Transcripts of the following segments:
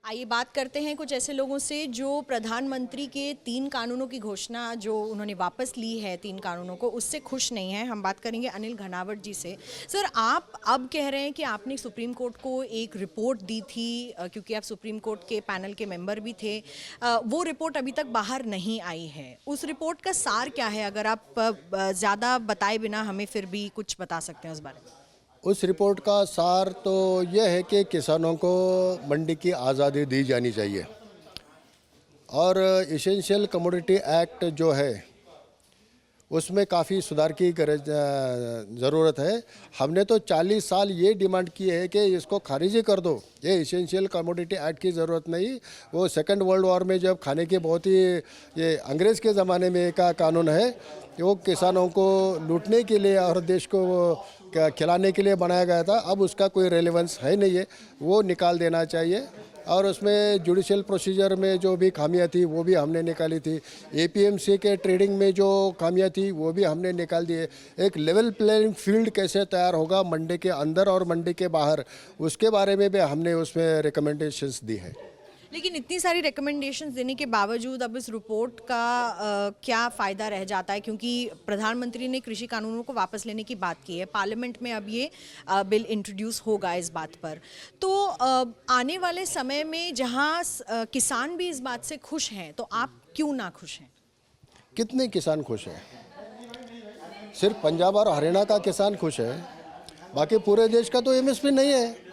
आइए बात करते हैं कुछ ऐसे लोगों से जो प्रधानमंत्री के 3 कानूनों की घोषणा जो उन्होंने वापस ली है 3 कानूनों को, उससे खुश नहीं हैं। हम बात करेंगे अनिल घनावट जी से। सर, आप अब कह रहे हैं कि आपने सुप्रीम कोर्ट को एक रिपोर्ट दी थी, क्योंकि आप सुप्रीम कोर्ट के पैनल के मेंबर भी थे। वो रिपोर्ट अभी तक बाहर नहीं आई है। उस रिपोर्ट का सार क्या है? अगर आप ज़्यादा बताए बिना हमें फिर भी कुछ बता सकते हैं उस बारे में। उस रिपोर्ट का सार तो यह है कि किसानों को मंडी की आज़ादी दी जानी चाहिए और इसेंशियल कमोडिटी एक्ट जो है उसमें काफ़ी सुधार की ज़रूरत है। हमने तो 40 साल ये डिमांड की है कि इसको खारिज ही कर दो, ये इसेंशियल कमोडिटी एक्ट की ज़रूरत नहीं। वो सेकंड वर्ल्ड वॉर में जब खाने की बहुत ही ये अंग्रेज़ के ज़माने में का कानून है, वो किसानों को लूटने के लिए और देश को खिलाने के लिए बनाया गया था। अब उसका कोई रेलेवेंस है नहीं है, वो निकाल देना चाहिए। और उसमें जुडिशियल प्रोसीजर में जो भी खामियां थी वो भी हमने निकाली थी। एपीएमसी के ट्रेडिंग में जो खामियां थी वो भी हमने निकाल दिए। एक लेवल प्लेइंग फील्ड कैसे तैयार होगा मंडी के अंदर और मंडी के बाहर, उसके बारे में भी हमने उसमें रिकमेंडेशंस दी है। लेकिन इतनी सारी रिकमेंडेशंस देने के बावजूद अब इस रिपोर्ट का क्या फ़ायदा रह जाता है? क्योंकि प्रधानमंत्री ने कृषि कानूनों को वापस लेने की बात की है, पार्लियामेंट में अब ये बिल इंट्रोड्यूस होगा इस बात पर। तो आने वाले समय में जहां किसान भी इस बात से खुश हैं, तो आप क्यों ना खुश हैं? कितने किसान खुश हैं? सिर्फ पंजाब और हरियाणा का किसान खुश है, बाकी पूरे देश का तो एमएसपी नहीं है।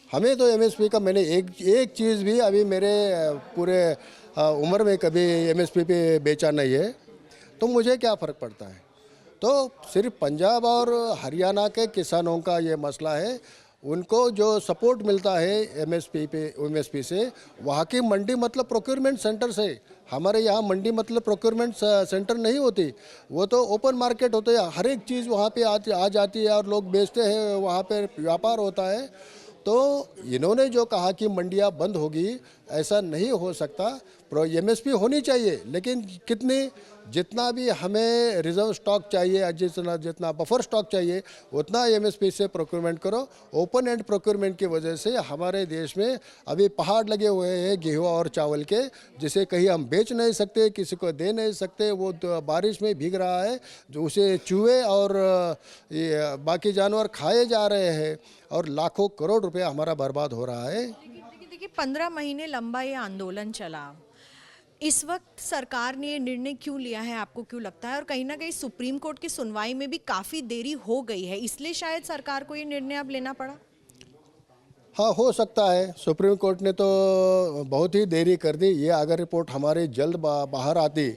हमें तो एमएसपी का, मैंने एक चीज़ भी अभी मेरे पूरे उम्र में कभी एमएसपी पे बेचा नहीं है, तो मुझे क्या फ़र्क पड़ता है। तो सिर्फ पंजाब और हरियाणा के किसानों का ये मसला है। उनको जो सपोर्ट मिलता है एमएसपी से, वहाँ की मंडी मतलब प्रोक्योरमेंट सेंटर से। हमारे यहाँ मंडी मतलब प्रोक्योरमेंट सेंटर नहीं होती, वो तो ओपन मार्केट होते हैं। हर एक चीज़ वहाँ पे आ जाती है और लोग बेचते हैं, वहाँ पे व्यापार होता है। तो इन्होंने जो कहा कि मंडियाँ बंद होगी, ऐसा नहीं हो सकता। एमएसपी होनी चाहिए, लेकिन कितनी, जितना भी हमें रिजर्व स्टॉक चाहिए, जितना बफर स्टॉक चाहिए, उतना एमएसपी से प्रोक्योरमेंट करो। ओपन एंड प्रोक्योरमेंट की वजह से हमारे देश में अभी पहाड़ लगे हुए हैं गेहूँ और चावल के, जिसे कहीं हम बेच नहीं सकते, किसी को दे नहीं सकते। वो तो बारिश में भीग रहा है, जो उसे चूहे और ये बाकी जानवर खाए जा रहे हैं और लाखों करोड़ रुपया हमारा बर्बाद हो रहा है। देखिए 15 महीने लंबा ये आंदोलन चला। इस वक्त सरकार ने ये निर्णय क्यों लिया है, आपको क्यों लगता है? और कहीं ना कहीं सुप्रीम कोर्ट की सुनवाई में भी काफ़ी देरी हो गई है, इसलिए शायद सरकार को ये निर्णय अब लेना पड़ा। हाँ, हो सकता है। सुप्रीम कोर्ट ने तो बहुत ही देरी कर दी। ये अगर रिपोर्ट हमारी जल्द बाहर आती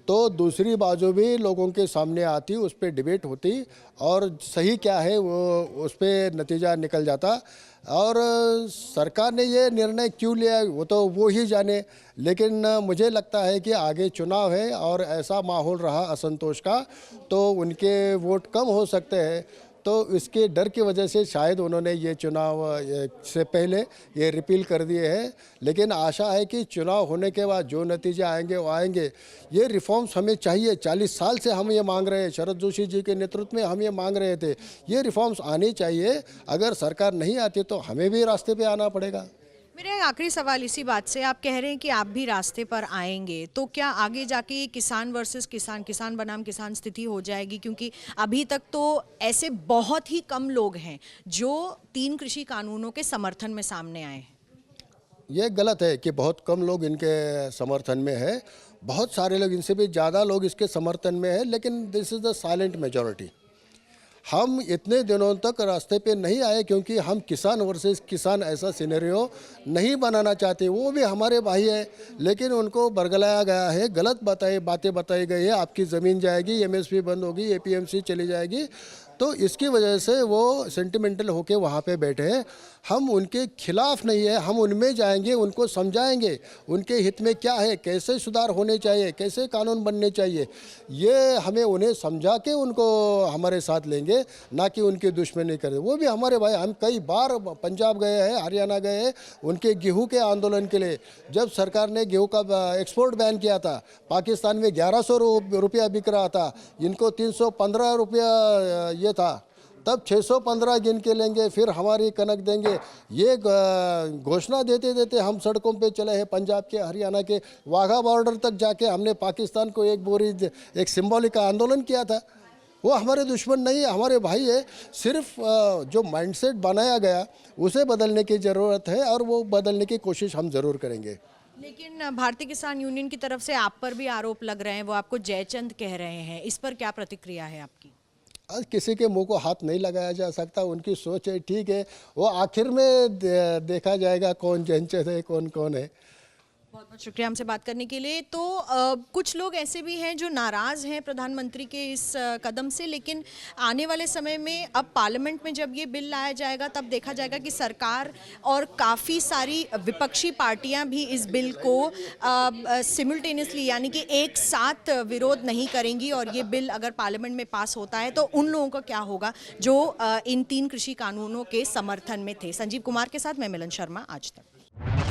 तो दूसरी बाजू भी लोगों के सामने आती, उस पर डिबेट होती और सही क्या है वो उस पर नतीजा निकल जाता। और सरकार ने ये निर्णय क्यों लिया वो वो ही जाने। लेकिन मुझे लगता है कि आगे चुनाव है और ऐसा माहौल रहा असंतोष का, तो उनके वोट कम हो सकते हैं। तो इसके डर की वजह से शायद उन्होंने ये चुनाव से पहले ये रिपील कर दिए हैं। लेकिन आशा है कि चुनाव होने के बाद जो नतीजे आएंगे वो आएंगे। ये रिफॉर्म्स हमें चाहिए, 40 साल से हम ये मांग रहे हैं। शरद जोशी जी के नेतृत्व में हम ये मांग रहे थे, ये रिफॉर्म्स आनी चाहिए। अगर सरकार नहीं आती तो हमें भी रास्ते पे आना पड़ेगा। मेरा आखिरी सवाल इसी बात से, आप कह रहे हैं कि आप भी रास्ते पर आएंगे, तो क्या आगे जाके किसान वर्सेस किसान, किसान बनाम किसान स्थिति हो जाएगी? क्योंकि अभी तक तो ऐसे बहुत ही कम लोग हैं जो 3 कृषि कानूनों के समर्थन में सामने आए हैं। ये गलत है कि बहुत कम लोग इनके समर्थन में है। बहुत सारे लोग, इनसे भी ज़्यादा लोग इसके समर्थन में है, लेकिन this is the silent majority. हम इतने दिनों तक रास्ते पे नहीं आए क्योंकि हम किसान वर्सेस किसान ऐसा सिनेरियो नहीं बनाना चाहते। वो भी हमारे भाई है, लेकिन उनको बरगलाया गया है, गलत बातें बताई गई है। आपकी ज़मीन जाएगी, एमएसपी बंद होगी, एपीएमसी चली जाएगी। तो इसकी वजह से वो सेंटिमेंटल होके वहाँ पे बैठे हैं। हम उनके खिलाफ नहीं है, हम उनमें जाएंगे, उनको समझाएंगे उनके हित में क्या है, कैसे सुधार होने चाहिए, कैसे कानून बनने चाहिए। ये हमें उन्हें समझा के उनको हमारे साथ लेंगे, ना कि उनकी दुश्मनी करें। वो भी हमारे भाई। हम कई बार पंजाब गए हैं, हरियाणा गए हैं उनके गेहूँ के आंदोलन के लिए। जब सरकार ने गेहूँ का एक्सपोर्ट बैन किया था, पाकिस्तान में 1100 रुपया बिक रहा था, इनको 315 रुपया ये था। तब 615 गिन के लेंगे, फिर हमारी कनक देंगे। ये घोषणा देते देते हम सड़कों पे चले हैं। पंजाब के, हरियाणा के वाघा बॉर्डर तक जाके हमने पाकिस्तान को एक बोरी, एक सिंबॉलिक आंदोलन किया था। वो हमारे दुश्मन नहीं है, हमारे भाई है। सिर्फ जो माइंडसेट बनाया गया उसे बदलने की ज़रूरत है, और वो बदलने की कोशिश हम ज़रूर करेंगे। लेकिन भारतीय किसान यूनियन की तरफ से आप पर भी आरोप लग रहे हैं, वो आपको जयचंद कह रहे हैं, इस पर क्या प्रतिक्रिया है आपकी? आज किसी के मुंह को हाथ नहीं लगाया जा सकता, उनकी सोच है, ठीक है। वो आखिर में देखा जाएगा कौन जयचंद है, कौन कौन है। बहुत बहुत शुक्रिया हमसे बात करने के लिए। तो कुछ लोग ऐसे भी हैं जो नाराज़ हैं प्रधानमंत्री के इस कदम से, लेकिन आने वाले समय में अब पार्लियामेंट में जब ये बिल लाया जाएगा तब देखा जाएगा कि सरकार और काफ़ी सारी विपक्षी पार्टियां भी इस बिल को सिमुल्टेनियसली यानी कि एक साथ विरोध नहीं करेंगी, और ये बिल अगर पार्लियामेंट में पास होता है तो उन लोगों का क्या होगा जो इन 3 कृषि कानूनों के समर्थन में थे। संजीव कुमार के साथ मैं मिलन शर्मा, आज तक।